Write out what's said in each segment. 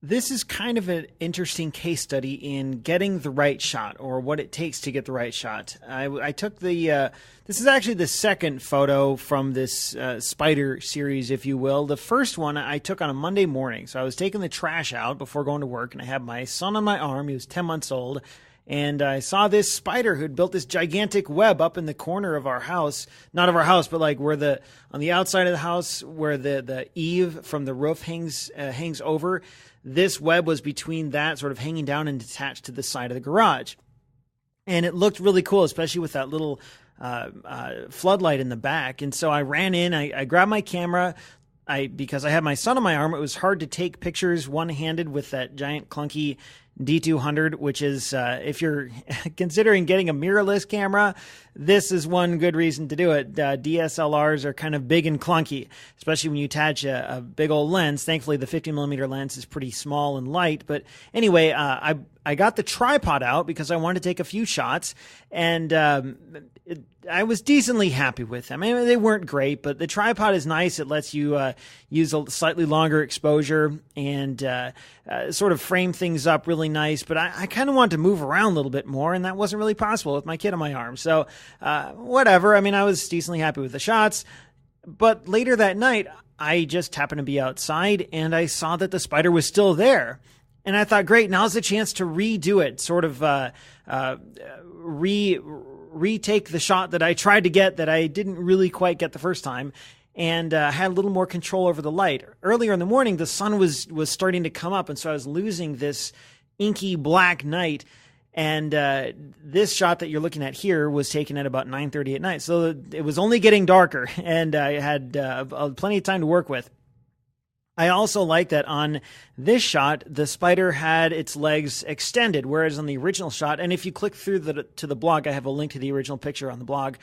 This is kind of an interesting case study in getting the right shot, or what it takes to get the right shot. I took this is actually the second photo from this spider series, if you will. The first one I took on a Monday morning. So I was taking the trash out before going to work, and I had my son on my arm. He was 10 months old. And I saw this spider who'd built this gigantic web up in the corner of our house. Not of our house, but like where on the outside of the house, where the eave from the roof hangs over. This web was between that, sort of hanging down and attached to the side of the garage. And it looked really cool, especially with that little floodlight in the back. And so I ran in, I grabbed my camera. Because I had my son on my arm, it was hard to take pictures one-handed with that giant clunky D200, which is, if you're considering getting a mirrorless camera, this is one good reason to do it. DSLRs are kind of big and clunky, especially when you attach a big old lens. Thankfully, the 50mm lens is pretty small and light. But anyway, I got the tripod out because I wanted to take a few shots, and I was decently happy with them. I mean, they weren't great, but the tripod is nice. It lets you use a slightly longer exposure and sort of frame things up really nice. But I kind of wanted to move around a little bit more, and that wasn't really possible with my kid on my arm. So whatever. I mean, I was decently happy with the shots. But later that night, I just happened to be outside, and I saw that the spider was still there. And I thought, great, now's the chance to redo it, sort of retake the shot that I tried to get that I didn't really quite get the first time, and had a little more control over the light. Earlier in the morning, the sun was starting to come up, and so I was losing this inky black night. And this shot that you're looking at here was taken at about 9:30 at night. So it was only getting darker, and I had plenty of time to work with. I also like that on this shot, the spider had its legs extended, whereas on the original shot, and if you click through to the blog, I have a link to the original picture on the blog,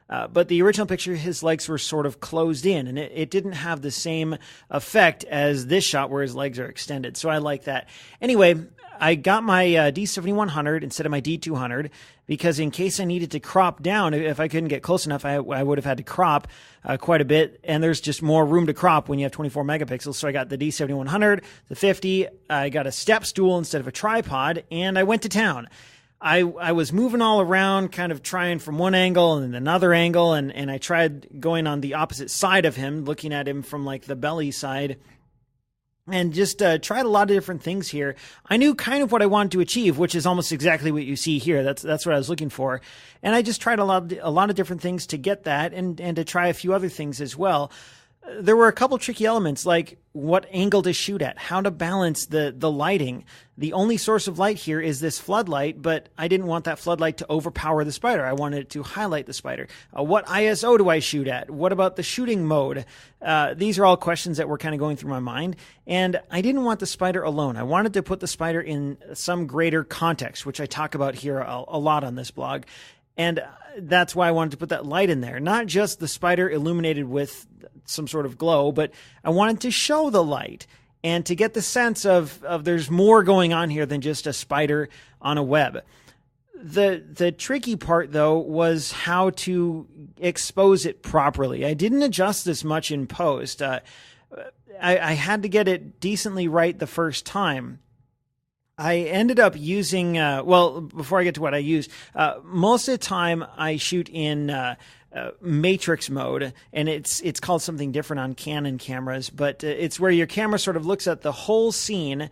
but the original picture, his legs were sort of closed in, and it didn't have the same effect as this shot where his legs are extended. So I like that. Anyway, I got my D7100 instead of my D200 because in case I needed to crop down, if I couldn't get close enough, I would have had to crop quite a bit. And there's just more room to crop when you have 24 megapixels. So I got the D7100, the 50. I got a step stool instead of a tripod, and I went to town. I was moving all around, kind of trying from one angle and another angle, and I tried going on the opposite side of him, looking at him from like the belly side. And just tried a lot of different things here. I knew kind of what I wanted to achieve, which is almost exactly what you see here. That's what I was looking for. And I just tried a lot of different things to get that, and to try a few other things as well. There were a couple tricky elements, like what angle to shoot at, how to balance the lighting. The only source of light here is this floodlight, but I didn't want that floodlight to overpower the spider. I wanted it to highlight the spider. What ISO do I shoot at? What about the shooting mode? These are all questions that were kind of going through my mind, and I didn't want the spider alone. I wanted to put the spider in some greater context, which I talk about here a lot on this blog. And that's why I wanted to put that light in there. Not just the spider illuminated with some sort of glow, but I wanted to show the light and to get the sense of there's more going on here than just a spider on a web. The tricky part, though, was how to expose it properly. I didn't adjust this much in post. I had to get it decently right the first time. I ended up using, before I get to what I used, most of the time I shoot in matrix mode, and it's called something different on Canon cameras, but it's where your camera sort of looks at the whole scene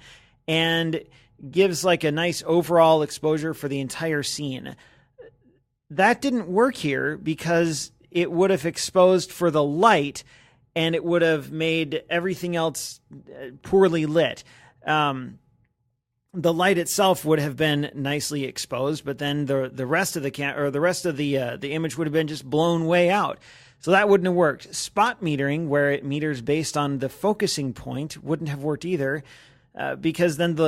and gives like a nice overall exposure for the entire scene. That didn't work here because it would have exposed for the light, and it would have made everything else poorly lit. The light itself would have been nicely exposed, but then the rest of the image would have been just blown way out. So that wouldn't have worked. Spot metering, where it meters based on the focusing point, wouldn't have worked either, because then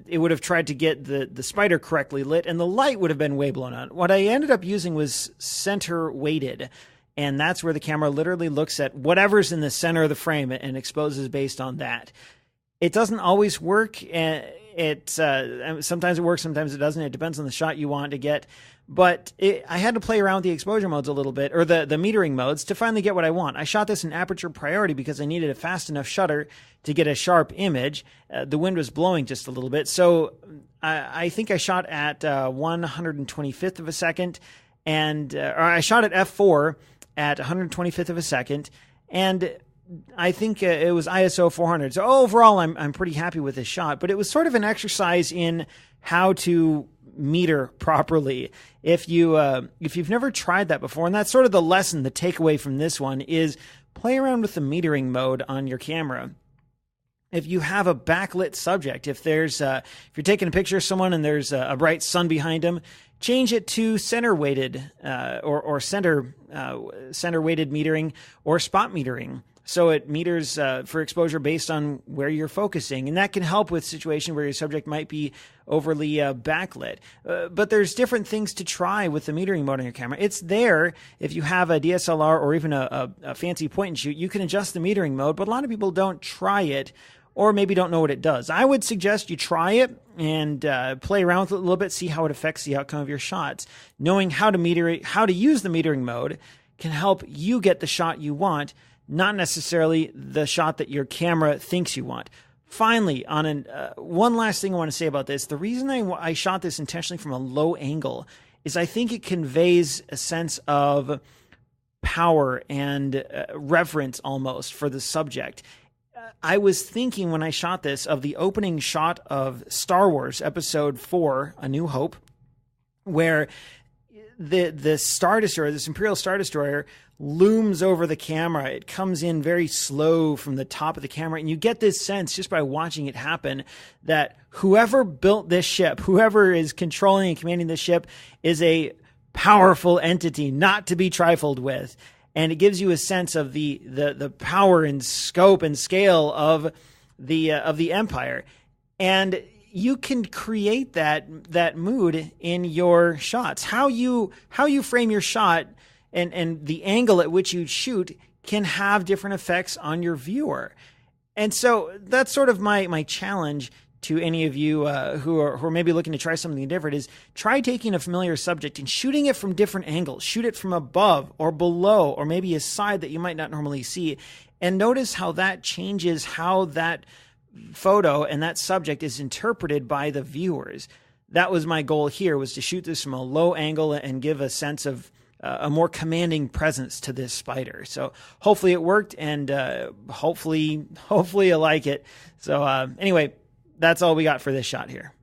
it would have tried to get the spider correctly lit, and the light would have been way blown out. What I ended up using was center weighted, and that's where the camera literally looks at whatever's in the center of the frame and exposes based on that. It doesn't always work. Sometimes it works, sometimes it doesn't. It depends on the shot you want to get. But I had to play around with the exposure modes a little bit, or the metering modes, to finally get what I want. I shot this in aperture priority because I needed a fast enough shutter to get a sharp image. The wind was blowing just a little bit, so I think I shot at 125th of a second, or I shot at f4 at 125th of a second, and I think it was ISO 400. So overall, I'm pretty happy with this shot. But it was sort of an exercise in how to meter properly. If you've never tried that before, and that's sort of the lesson, the takeaway from this one is play around with the metering mode on your camera. If you have a backlit subject, if you're taking a picture of someone and there's a bright sun behind them, change it to center weighted or center weighted metering or spot metering. So it meters for exposure based on where you're focusing. And that can help with situation where your subject might be overly backlit. But there's different things to try with the metering mode on your camera. It's there. If you have a DSLR or even a fancy point and shoot, you can adjust the metering mode, but a lot of people don't try it or maybe don't know what it does. I would suggest you try it and play around with it a little bit, see how it affects the outcome of your shots. Knowing how to use the metering mode can help you get the shot you want, not necessarily the shot that your camera thinks you want. Finally, on one last thing I want to say about this, the reason I shot this intentionally from a low angle is I think it conveys a sense of power and reverence almost for the subject. I was thinking when I shot this of the opening shot of Star Wars Episode 4, A New Hope, where the Star Destroyer, this Imperial Star Destroyer, looms over the camera. It comes in very slow from the top of the camera, and you get this sense just by watching it happen that whoever built this ship, whoever is controlling and commanding this ship, is a powerful entity not to be trifled with. And it gives you a sense of the power and scope and scale of the Empire. And you can create that mood in your shots. How you frame your shot and the angle at which you shoot can have different effects on your viewer. And so that's sort of my challenge to any of you who are maybe looking to try something different is try taking a familiar subject and shooting it from different angles. Shoot it from above or below or maybe a side that you might not normally see. And notice how that changes how that photo and that subject is interpreted by the viewers. That was my goal here, was to shoot this from a low angle and give a sense of a more commanding presence to this spider. So hopefully it worked, and hopefully you like it. So anyway, that's all we got for this shot here.